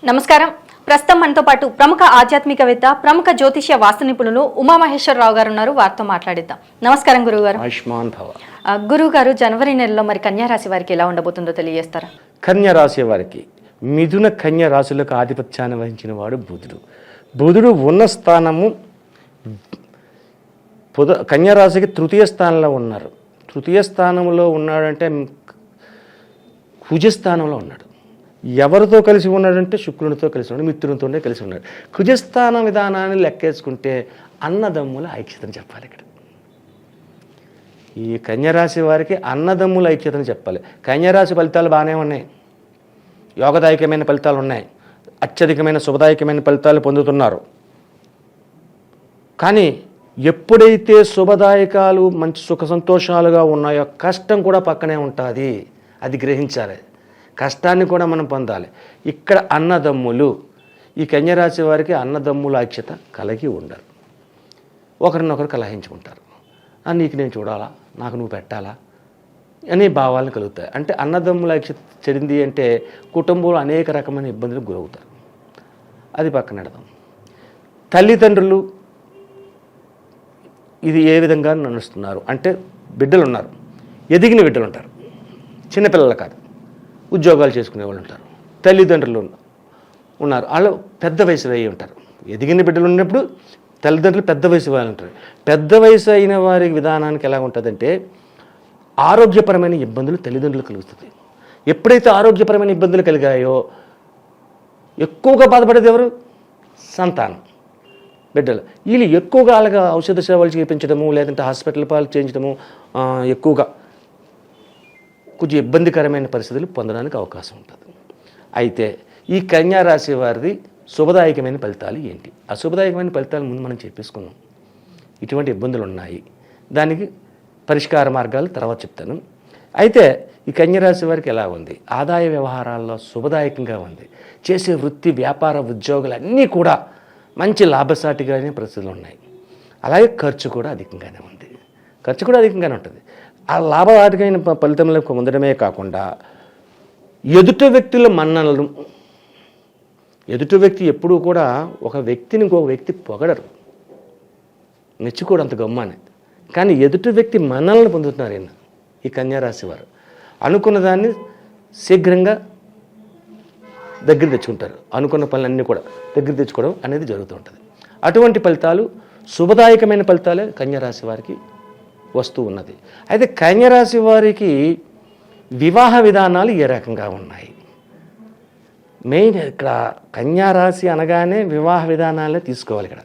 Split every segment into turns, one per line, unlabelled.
నమస్కారం. ప్రస్తుతం మనతో పాటు ప్రముఖ ఆధ్యాత్మికవేత్త, ప్రముఖ జ్యోతిష్య వాస్తు నిపుణులు ఉమామహేశ్వరరావు గారు ఉన్నారు. వారితో మాట్లాడిద్దాం. నమస్కారం గురువుగారు.
ఆయుష్మాన్ భవ.
గురువుగారు, జనవరి నెలలో మరి కన్యా రాశి వారికి ఎలా ఉండబోతుందో తెలియజేస్తారా?
కన్యా రాశి వారికి మిథున కన్యా రాశులకు ఆధిపత్యాన్ని వహించిన వాడు బుధుడు. బుధుడు ఉన్న స్థానము కన్యా రాశికి తృతీయ స్థానంలో ఉన్నారు. తృతీయ స్థానంలో ఉన్నాడంటే కుజస్థానంలో ఉన్నాడు. ఎవరితో కలిసి ఉన్నాడంటే శుక్రునితో కలిసి ఉన్నాడు, మిత్రునితోనే కలిసి ఉన్నాడు. కుజస్థాన విధానాన్ని లెక్కేసుకుంటే అన్నదమ్ముల ఐక్యతని చెప్పాలి. ఇక్కడ ఈ కన్యరాశి వారికి అన్నదమ్ముల ఐక్యతని చెప్పాలి. కన్యరాశి ఫలితాలు బాగానే ఉన్నాయి, యోగదాయకమైన ఫలితాలు ఉన్నాయి, అత్యధికమైన శుభదాయకమైన ఫలితాలు పొందుతున్నారు. కానీ ఎప్పుడైతే శుభదాయకాలు మంచి సుఖ సంతోషాలుగా ఉన్నాయో కష్టం కూడా పక్కనే ఉంటుంది. అది గ్రహించాలి. కష్టాన్ని కూడా మనం పొందాలి. ఇక్కడ అన్నదమ్ములు, ఈ కన్యరాశి వారికి అన్నదమ్ముల ఐక్యత కలిగి ఉండరు. ఒకరినొకరు కలహించుకుంటారు. నీకు నేను చూడాలా, నాకు నువ్వు పెట్టాలా అనే భావాలను కలుగుతాయి. అంటే అన్నదమ్ముల ఐక్యత చెడింది అంటే కుటుంబంలో అనేక రకమైన ఇబ్బందులకు గురవుతారు. అది పక్కన పెడదాం. తల్లిదండ్రులు ఇది ఏ విధంగా నడుస్తున్నారు అంటే బిడ్డలు ఉన్నారు, ఎదిగిన బిడ్డలు ఉంటారు, చిన్నపిల్లలు కాదు, ఉద్యోగాలు చేసుకునే వాళ్ళు ఉంటారు, తల్లిదండ్రులు ఉన్నారు, వాళ్ళు పెద్ద వయసు అయ్యి ఉంటారు. ఎదిగిన బిడ్డలు ఉన్నప్పుడు తల్లిదండ్రులు పెద్ద వయసు వాళ్ళు ఉంటారు. పెద్ద వయసు అయిన వారి విధానానికి ఎలా ఉంటుందంటే ఆరోగ్యపరమైన ఇబ్బందులు తల్లిదండ్రులు కలుగుతుంది. ఎప్పుడైతే ఆరోగ్యపరమైన ఇబ్బందులు కలిగాయో ఎక్కువగా బాధపడేది ఎవరు? సంతానం, బిడ్డలు. వీళ్ళు ఎక్కువగా అలాగా ఔషధ సేవలు చేయించడము, లేదంటే హాస్పిటల్ పాలు చేయించడము, ఎక్కువగా కొంచెం ఇబ్బందికరమైన పరిస్థితులు పొందడానికి అవకాశం ఉంటుంది. అయితే ఈ కన్యా రాశి వారిది శుభదాయకమైన ఫలితాలు ఏంటి? అశుభదాయకమైన ఫలితాలు ముందు మనం చెప్పేసుకున్నాం. ఇటువంటి ఇబ్బందులు ఉన్నాయి, దానికి పరిష్కార మార్గాలు తర్వాత చెప్తాను. అయితే ఈ కన్యా రాశి వారికి ఎలా ఉంది? ఆదాయ వ్యవహారాల్లో శుభదాయకంగా ఉంది. చేసే వృత్తి, వ్యాపార, ఉద్యోగాలు అన్నీ కూడా మంచి లాభసాటిగానే పరిస్థితులు ఉన్నాయి. అలాగే ఖర్చు కూడా అధికంగానే ఉంది. ఖర్చు కూడా అధికంగానే ఉంటుంది. ఆ లాభదాయకమైన ఫలితంలోకి పొందడమే కాకుండా ఎదుటి వ్యక్తుల మన్ననలు, ఎదుటి వ్యక్తి ఎప్పుడూ కూడా ఒక వ్యక్తిని ఇంకొక వ్యక్తి పొగడరు, మెచ్చుకోడు అంత గమ్మానే. కానీ ఎదుటి వ్యక్తి మన్ననలను పొందుతున్నారు ఈ కన్యారాశి వారు. అనుకున్న దాన్ని శీఘ్రంగా దగ్గర తెచ్చుకుంటారు. అనుకున్న పనులన్నీ కూడా దగ్గర తెచ్చుకోవడం అనేది జరుగుతూ ఉంటుంది. అటువంటి ఫలితాలు, శుభదాయకమైన ఫలితాలే కన్యారాశి వారికి వస్తూ ఉన్నది. అయితే కన్యరాశి వారికి వివాహ విధానాలు ఏ రకంగా ఉన్నాయి? మెయిన్ ఇక్కడ కన్యారాశి అనగానే వివాహ విధానాలే తీసుకోవాలి. ఇక్కడ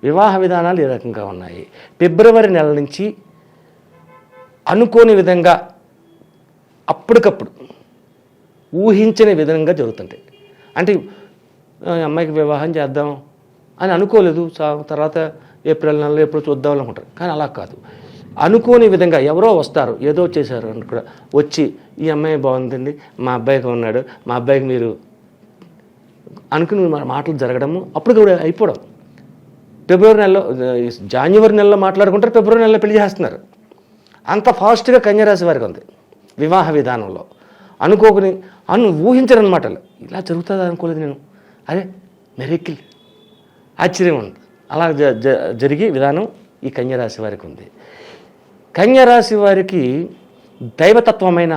వివాహ విధానాలు ఏ రకంగా ఉన్నాయి? ఫిబ్రవరి నెల నుంచి అనుకోని విధంగా అప్పటికప్పుడు ఊహించని విధంగా జరుగుతుంటాయి. అంటే అమ్మాయికి వివాహం చేద్దాం అని అనుకోలేదు, తర్వాత ఏప్రిల్ నెలలో ఎప్పుడు చూద్దాం అనుకుంటారు. కానీ అలా కాదు. అనుకోని విధంగా ఎవరో వస్తారు, ఏదో చేశారు అని కూడా వచ్చి ఈ అమ్మాయి బాగుందండి, మా అబ్బాయికి ఉన్నాడు, మా అబ్బాయికి మీరు అనుకుని మాటలు జరగడము, అప్పుడు కూడా అయిపోవడం. ఫిబ్రవరి నెలలో, జనవరి నెలలో మాట్లాడుకుంటారు, ఫిబ్రవరి నెలలో పెళ్లి చేస్తున్నారు. అంత ఫాస్ట్గా కన్యరాశి వారికి ఉంది వివాహ విధానంలో. అనుకోకుని ఊహించరనమాట. ఇలా జరుగుతుంది అనుకోలేదు నేను, అదే మెరికిల్, ఆశ్చర్యం ఉంది. అలా జరిగే విధానం ఈ కన్యరాశి వారికి ఉంది. కన్యరాశి వారికి దైవతత్వమైన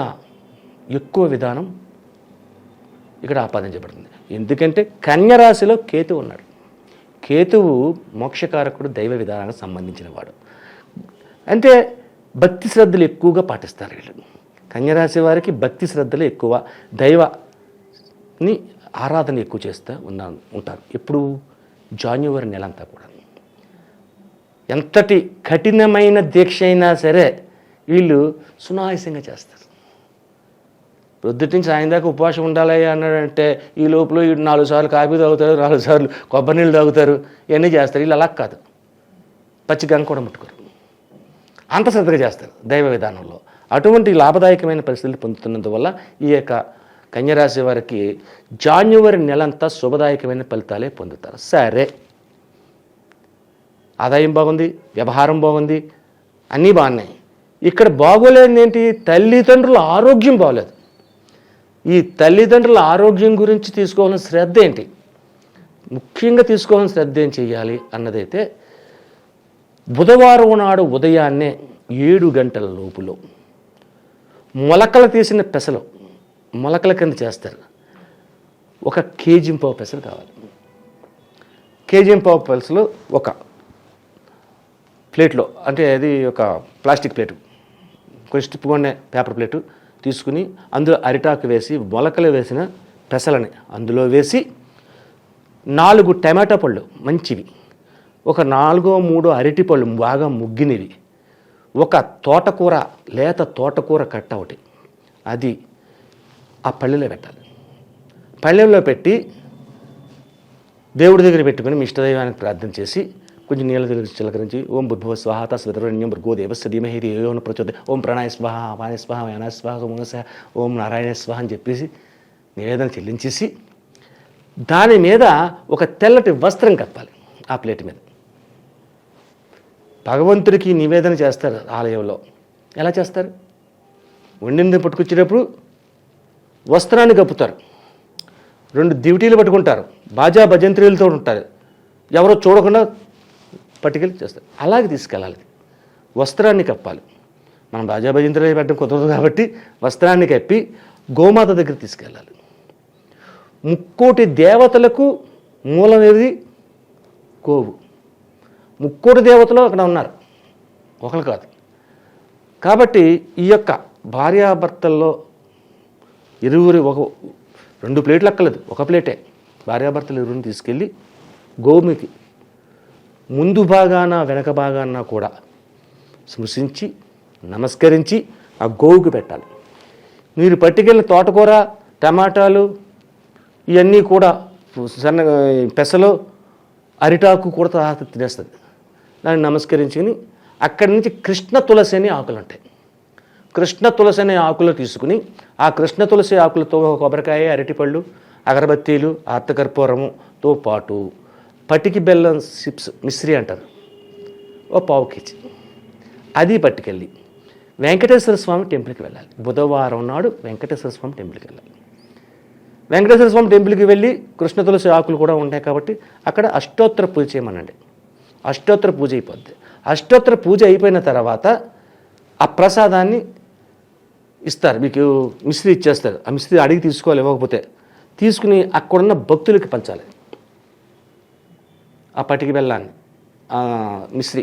ఎక్కువ విధానం ఇక్కడ ఆపాదించబడుతుంది. ఎందుకంటే కన్యరాశిలో కేతువు ఉన్నాడు. కేతువు మోక్షకారకుడు, దైవ విధానానికి సంబంధించిన వాడు. అంటే భక్తి శ్రద్ధలు ఎక్కువగా పాటిస్తారు వీళ్ళు. కన్యరాశి వారికి భక్తి శ్రద్ధలు ఎక్కువ, దైవని ఆరాధన ఎక్కువ చేస్తూ ఉంటారు. ఎప్పుడు? జనవరి నెలంతా కూడా. ఎంతటి కఠినమైన దీక్ష అయినా సరే వీళ్ళు సునాయాసంగా చేస్తారు. పొద్దుటి నుంచి సాయం దాకా ఉపవాసం ఉండాలి అన్నాడంటే ఈ లోపల 4 సార్లు కాఫీ తాగుతారు, 4 సార్లు కొబ్బరి నీళ్ళు తాగుతారు, ఇవన్నీ చేస్తారు. వీళ్ళు అలా కాదు, పచ్చి గంగ కూడా ముట్టుకోరు, అంత శ్రద్ధగా చేస్తారు దైవ విధానంలో. అటువంటి లాభదాయకమైన పరిస్థితులు పొందుతున్నందువల్ల ఈ యొక్క కన్యరాశి వారికి జనవరి నెలంతా శుభదాయకమైన ఫలితాలే పొందుతారు. సరే, ఆదాయం బాగుంది, వ్యవహారం బాగుంది, అన్నీ బాగున్నాయి. ఇక్కడ బాగోలేనిది ఏంటి? తల్లిదండ్రుల ఆరోగ్యం బాగోలేదు. ఈ తల్లిదండ్రుల ఆరోగ్యం గురించి తీసుకోవాల్సిన శ్రద్ధ ఏంటి, ముఖ్యంగా తీసుకోవాల్సిన శ్రద్ధ ఏం చేయాలి అన్నదైతే బుధవారం నాడు ఉదయాన్నే 7 గంటల లోపులో మొలకలు తీసిన పెసలు, మొలకల కింద చేస్తారు, 1 కేజీ పావు పెసలు కావాలి. కేజీ పావు పెసలు ఒక ప్లేట్లో, అంటే అది ఒక ప్లాస్టిక్ ప్లేటు, కొంచెం స్టిప్గానే పేపర్ ప్లేటు తీసుకుని అందులో అరిటాకు వేసి మొలకలు వేసిన పెసలని అందులో వేసి 4 టమాటా పళ్ళు మంచివి, ఒక 4-3 అరటి పళ్ళు బాగా ముగ్గినవి, ఒక తోటకూర లేత తోటకూర కట్ట ఒకటి, అది ఆ పళ్ళెలో పెట్టాలి. పళ్ళెంలో పెట్టి దేవుడి దగ్గర పెట్టుకుని మీ ఇష్టదైవానికి ప్రార్థన చేసి కొంచెం నీళ్ళ దగ్గర చిలకరించి ఓం బుద్భవ స్వాహ స్వతరణ్యం భృగో దేవస్య ధీమహి ధియో న ప్రచోదయాత్, ఓం ప్రాణాయ స్వాహ అపాయ స్వాహ యానాయ స్వాహ మనస ఓం నారాయణ స్వాహ అని చెప్పేసి నివేదన చెల్లించేసి దాని మీద ఒక తెల్లటి వస్త్రం కప్పాలి. ఆ ప్లేట్ మీద భగవంతుడికి నివేదన చేస్తారు ఆలయంలో. ఎలా చేస్తారు? వండింది పట్టుకొచ్చేటప్పుడు వస్త్రాన్ని కప్పుతారు, 2 దివిటీలు పట్టుకుంటారు, బాజా భజంత్రీలతో ఉంటారు, ఎవరో చూడకుండా పట్టుకెళ్ళి చేస్తారు. అలాగే తీసుకెళ్ళాలి, వస్త్రాన్ని కప్పాలి. మనం బాజా భజంత్రీలు పెట్టడం కుదరదు కాబట్టి వస్త్రాన్ని కప్పి గోమాత దగ్గర తీసుకెళ్ళాలి. 3 దేవతలకు మూలం ఏది? గోవు. 3 దేవతలు అక్కడ ఉన్నారు, ఒకరు కాదు. కాబట్టి ఈ యొక్క భార్యాభర్తల్లో ఇరువురి 2 ప్లేట్లు అక్కలేదు, 1 ప్లేటే. భార్యాభర్తలు ఇరువురిని తీసుకెళ్ళి గోవుకి ముందు భాగాన వెనక భాగాన కూడా స్మృశించి నమస్కరించి ఆ గోవుకి పెట్టాలి. మీరు పట్టుకెళ్ళిన తోటకూర, టమాటాలు ఇవన్నీ కూడా సన్న పెసలు, అరిటాకు కూడా తినేస్తుంది. దాన్ని నమస్కరించుకుని అక్కడి నుంచి కృష్ణ తులసి అనే ఆకులు ఉంటాయి, కృష్ణ తులసి అనే ఆకులు తీసుకుని ఆ కృష్ణ తులసి ఆకులతో కొబ్బరికాయ, అరటిపళ్ళు, అగరబత్తీలు, ఆర్తకర్పూరముతో పాటు పటికి బెల్లం చిప్స్ మిశ్రీ అంటారు, ఓ 1/4 కేజీ అది పట్టుకెళ్ళి వెంకటేశ్వర స్వామి టెంపుల్కి వెళ్ళాలి. బుధవారం నాడు వెంకటేశ్వర స్వామి టెంపుల్కి వెళ్ళాలి. వెంకటేశ్వర స్వామి టెంపుల్కి వెళ్ళి కృష్ణ తులసి ఆకులు కూడా ఉంటాయి కాబట్టి అక్కడ అష్టోత్తర పూజ చేయమనండి. అష్టోత్తర పూజ అయిపోద్ది. అష్టోత్తర పూజ అయిపోయిన తర్వాత ఆ ప్రసాదాన్ని ఇస్తారు, మీకు మిశ్రీ ఇచ్చేస్తారు. ఆ మిశ్రీ అడిగి తీసుకోవాలి, ఇవ్వకపోతే తీసుకుని అక్కడున్న భక్తులకి పంచాలి. ఆ పటికి బెల్లాన్ని, మిశ్రీ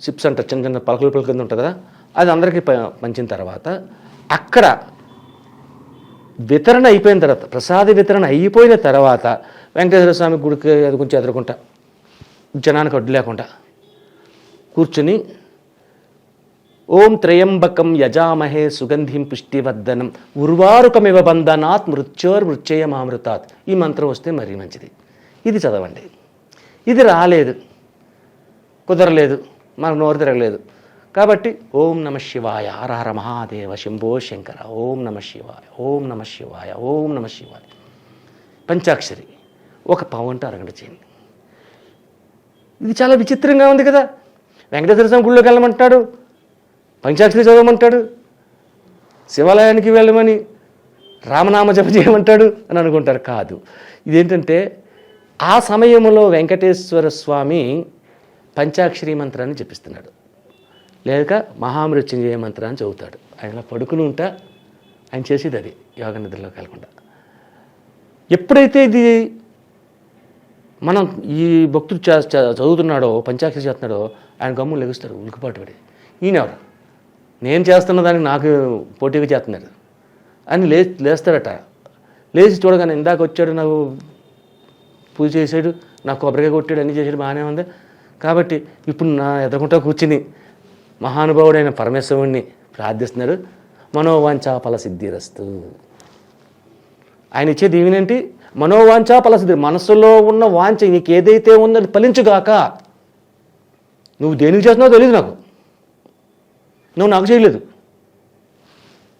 చిప్స్ అంటారు, చిన్న చిన్న పలకలు కింద ఉంటుంది కదా, అది అందరికీ పంచిన తర్వాత అక్కడ వితరణ అయిపోయిన తర్వాత, ప్రసాద వితరణ అయిపోయిన తర్వాత వెంకటేశ్వర స్వామి గుడికి అది కొంచెం ఎదురుకుంటా జనానికి అడ్డు లేకుండా కూర్చుని ఓం త్రయంబకం యజామహే సుగంధిం పుష్టివర్ధనం ఉర్వారుకమివ బంధనాత్ మృత్యోర్మృత్యయమామృతాత్, ఈ మంత్రం వస్తే మరీ మంచిది. ఇది చదవండి. ఇది రాలేదు, కుదరలేదు, మనకు నోరు తిరగలేదు కాబట్టి ఓం నమ శివాయ, హర హర మహాదేవ శంభో శంకర, ఓం నమ శివాయ, ఓం నమ శివాయ, ఓం నమ శివాయ పంచాక్షరి 1 పావు అంటే అరగంట చేయండి. ఇది చాలా విచిత్రంగా ఉంది కదా. వెంకటేశ్వర స్వామి గుళ్ళోకి వెళ్ళమంటాడు, పంచాక్షరి చదవమంటాడు, శివాలయానికి వెళ్ళమని రామనామ జప చేయమంటాడు అని అనుకుంటారు. కాదు, ఇదేంటంటే ఆ సమయంలో వెంకటేశ్వర స్వామి పంచాక్షరి మంత్రాన్ని జపిస్తున్నాడు, లేక మహామృత్యుంజయ మంత్రాన్ని చదువుతాడు. ఆయన పడుకుని ఉంటా ఆయన చేసేది అది, యోగ నిద్రలోకి వెళ్ళకుండా. ఎప్పుడైతే ఇది మనం ఈ భక్తుడు చదువుతున్నాడో, పంచాక్షరి చేస్తున్నాడో, ఆయన గమ్ము లెగుస్తాడు ఉలికిపాటు పడి, ఈయనెవరు, నేను చేస్తున్న దానికి నాకు పోటీగా చేస్తున్నాడు అని లేస్తాడట. లేచి చూడగానే ఇందాక వచ్చాడు, నాకు పూజ చేశాడు, నాకు కొబ్బరికాయ కొట్టాడు, అన్నీ చేశాడు, బాగానే ఉంది. కాబట్టి ఇప్పుడు నా ఎదుర్కొంటా కూర్చుని మహానుభావుడైన పరమేశ్వరుణ్ణి ప్రార్థిస్తున్నాడు. మనోవాంఛా ఫల సిద్ధిరస్తు. ఆయన ఇచ్చే దీవెనేంటి? మనోవాంఛా ఫల సిద్ధి. మనసులో ఉన్న వాంఛ నీకు ఏదైతే ఉందో అది ఫలించుగాక. నువ్వు దేనికి చేస్తున్నావో తెలియదు నాకు, నువ్వు నాకు చేయలేదు,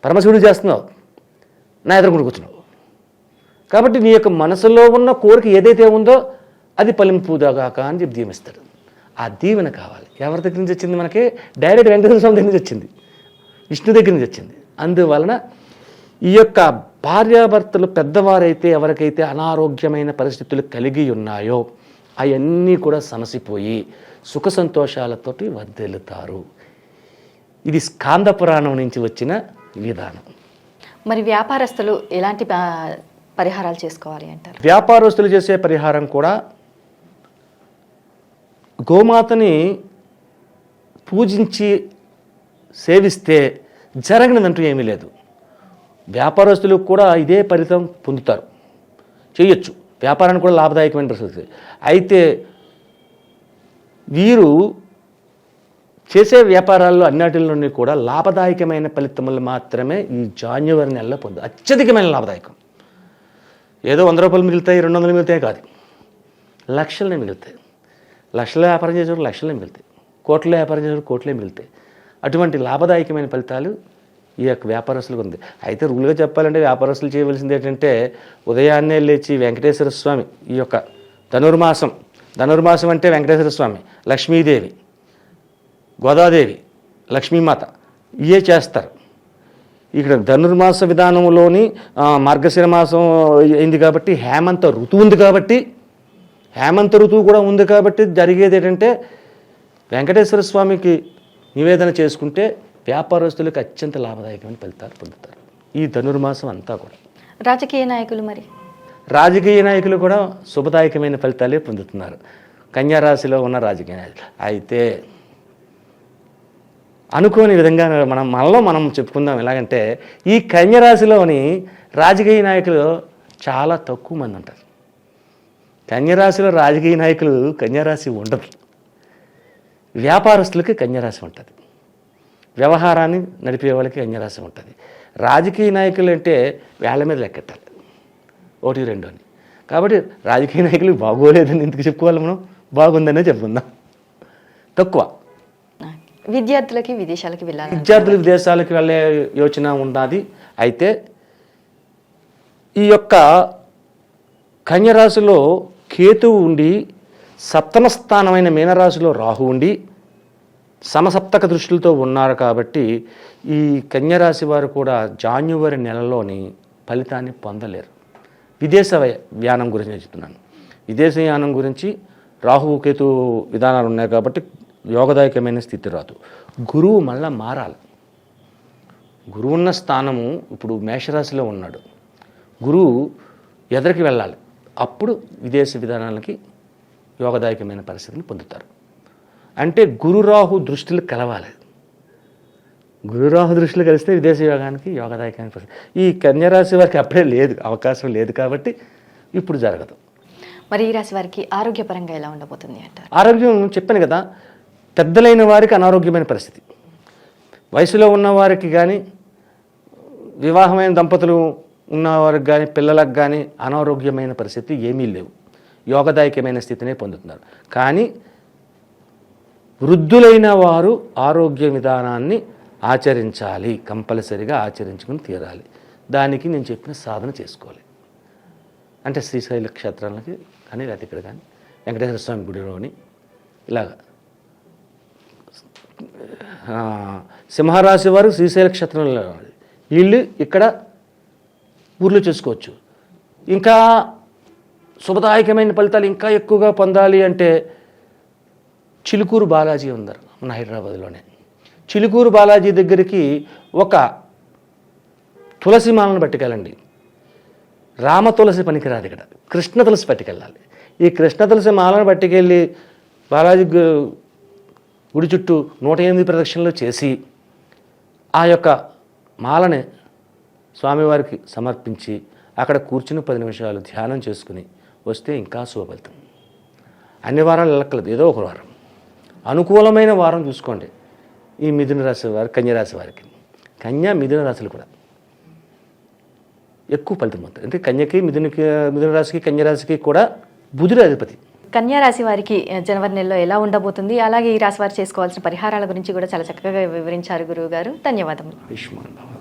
పరమశివుడు చేస్తున్నావు, నా ఎదుర్కొని కూర్చున్నావు. కాబట్టి నీ యొక్క మనసులో ఉన్న కోరిక ఏదైతే ఉందో అది ఫలింపుదాగాక అని చెప్పి దీవిస్తాడు. ఆ దీవెన కావాలి. ఎవరి దగ్గర నుంచి వచ్చింది? మనకి డైరెక్ట్ వెంకటేశ్వర స్వామి దగ్గర నుంచి వచ్చింది, విష్ణు దగ్గర నుంచి వచ్చింది. అందువలన ఈ యొక్క భార్యాభర్తలు పెద్దవారైతే ఎవరికైతే అనారోగ్యమైన పరిస్థితులు కలిగి ఉన్నాయో అవన్నీ కూడా సమసిపోయి సుఖ సంతోషాలతోటి వర్ధిల్లుతారు. ఇది స్కాంద పురాణం నుంచి వచ్చిన విధానం.
మరి వ్యాపారస్తులు ఎలాంటి పరిహారాలు చేసుకోవాలి అంటారు?
వ్యాపారస్తులు చేసే పరిహారం కూడా గోమాతని పూజించి సేవిస్తే జరగనిదంటూ ఏమీ లేదు. వ్యాపారస్తులు కూడా ఇదే ఫలితం పొందుతారు, చేయొచ్చు. వ్యాపారానికి కూడా లాభదాయకమైన పరిస్థితి. అయితే వీరు చేసే వ్యాపారాల్లో అన్నిటిలోని కూడా లాభదాయకమైన ఫలితములు మాత్రమే ఈ జాన్యువరి నెలలో అత్యధికమైన లాభదాయకం. ఏదో 100 రూపాయలు మిగులుతాయి, 200 మిగులుతాయి కాదు, లక్షలనే మిగులుతాయి. లక్షల వ్యాపారం చేసేవారు లక్షలే మిగులుతాయి, కోట్ల వ్యాపారం చేసేవారు కోట్లే మిగులుతాయి. అటువంటి లాభదాయకమైన ఫలితాలు ఈ యొక్క వ్యాపారస్తులకు ఉంది. అయితే రూల్గా చెప్పాలంటే వ్యాపారస్తులు చేయవలసింది ఏంటంటే ఉదయాన్నే లేచి వెంకటేశ్వర స్వామి, ఈ యొక్క ధనుర్మాసం అంటే వెంకటేశ్వర స్వామి, లక్ష్మీదేవి, గోదాదేవి, లక్ష్మీమాత ఇవే చేస్తారు. ఇక్కడ ధనుర్మాస విధానంలోని మార్గశిర మాసం అయింది కాబట్టి హేమంత ఋతువు ఉంది కాబట్టి, హేమంత ఋతువు కూడా ఉంది కాబట్టి జరిగేది ఏంటంటే వెంకటేశ్వర స్వామికి నివేదన చేసుకుంటే వ్యాపారస్తులకు అత్యంత లాభదాయకమైన ఫలితాలు పొందుతారు ఈ ధనుర్మాసం అంతా కూడా.
రాజకీయ నాయకులు మరి
రాజకీయ నాయకులు కూడా శుభదాయకమైన ఫలితాలే పొందుతున్నారు. కన్యారాశిలో ఉన్న రాజకీయ నాయకులు అయితే అనుకోని విధంగా మనం చెప్పుకుందాం. ఎలాగంటే ఈ కన్యరాశిలోని రాజకీయ నాయకులు చాలా తక్కువ మంది ఉంటారు. కన్యరాశిలో రాజకీయ నాయకులు కన్యరాశి ఉండదు. వ్యాపారస్తులకి కన్యరాశి ఉంటుంది, వ్యవహారాన్ని నడిపే వాళ్ళకి కన్యరాశి ఉంటుంది. రాజకీయ నాయకులు అంటే వేళ్ల మీద లెక్కెట్టాలి, 1, 2 అని. కాబట్టి రాజకీయ నాయకులు బాగోలేదని ఎందుకు చెప్పుకోవాలి, మనం బాగుందనే చెప్పుకుందాం. తక్కువ.
విద్యార్థులకి విదేశాలకు వెళ్ళాలి,
విద్యార్థులు విదేశాలకు వెళ్ళే యోచన ఉన్నది. అయితే ఈ యొక్క కన్యరాశిలో కేతువు ఉండి, సప్తమ స్థానమైన మీనరాశిలో రాహు ఉండి సమసప్తక దృష్టిలతో ఉన్నారు కాబట్టి ఈ కన్యరాశి వారు కూడా జాన్యువరి నెలలోని ఫలితాన్ని పొందలేరు. విదేశ యానం గురించి నేను చెప్తున్నాను. విదేశయానం గురించి రాహు కేతు విధానాలు ఉన్నాయి కాబట్టి యోగదాయకమైన స్థితి రాదు. గురువు మళ్ళా మారాలి. గురువు ఉన్న స్థానము ఇప్పుడు మేషరాశిలో ఉన్నాడు. గురువు ఎదరికి వెళ్ళాలి, అప్పుడు విదేశీ విధానాలకి యోగదాయకమైన పరిస్థితిని పొందుతారు. అంటే గురురాహు దృష్టిలు కలవాలి. గురురాహు దృష్టిలు కలిస్తే విదేశీ యోగానికి యోగదాయకమైన పరిస్థితి. ఈ కన్యరాశి వారికి అప్పుడే లేదు, అవకాశం లేదు కాబట్టి ఇప్పుడు జరగదు.
మరి ఈ రాశి వారికి ఆరోగ్యపరంగా ఎలా ఉండబోతుంది అంటారు?
ఆరోగ్యం చెప్పాను కదా, పెద్దలైన వారికి అనారోగ్యమైన పరిస్థితి, వయసులో ఉన్నవారికి కానీ వివాహమైన దంపతులు ఉన్నవారికి కానీ పిల్లలకు కానీ అనారోగ్యమైన పరిస్థితి ఏమీ లేవు. యోగదాయకమైన స్థితినే పొందుతున్నారు. కానీ వృద్ధులైన వారు ఆరోగ్య విధానాన్ని ఆచరించాలి, కంపల్సరిగా ఆచరించుకుని తీరాలి. దానికి నేను చెప్పిన సాధన చేసుకోవాలి. అంటే శ్రీశైల క్షేత్రాలకి కానీ లేకపోతే ఇక్కడ కానీ వెంకటేశ్వర స్వామి గుడిలోని ఇలాగ సింహరాశి వారు శ్రీశైల క్షేత్రంలో వీళ్ళు ఇక్కడ ఊర్లో చేసుకోవచ్చు. ఇంకా శుభదాయకమైన ఫలితాలు ఇంకా ఎక్కువగా పొందాలి అంటే చిలుకూరు బాలాజీ ఉన్నారు మన హైదరాబాద్లోనే. చిలుకూరు బాలాజీ దగ్గరికి ఒక తులసి మాలను పట్టుకెళ్ళండి. రామ తులసి పనికిరాదు, ఇక్కడ కృష్ణ తులసి పట్టుకెళ్ళాలి. ఈ కృష్ణ తులసి మాలను పట్టుకెళ్ళి బాలాజీ గుడి చుట్టూ 108 ప్రదక్షిణలు చేసి ఆ యొక్క మాలని స్వామివారికి సమర్పించి అక్కడ కూర్చుని 10 నిమిషాలు ధ్యానం చేసుకుని వస్తే ఇంకా శుభ ఫలితం. అన్ని వారాలు లెక్కలేదు, ఏదో ఒక వారం అనుకూలమైన వారం చూసుకోండి. ఈ మిథున రాశి వారు, కన్యరాశి వారికి, కన్య మిథున రాశులు కూడా ఎక్కువ ఫలితం అవుతుంది. అంటే కన్యకి మిథున రాశికి కన్యరాశికి కూడా బుధుడు అధిపతి.
కన్యా రాశి వారికి జనవరి నెలలో ఎలా ఉండబోతుంది, అలాగే ఈ రాశి వారు చేసుకోవాల్సిన పరిహారాల గురించి కూడా చాలా చక్కగా వివరించారు గురువు గారు. ధన్యవాదములు.
ఆయుష్మాన్ భవ.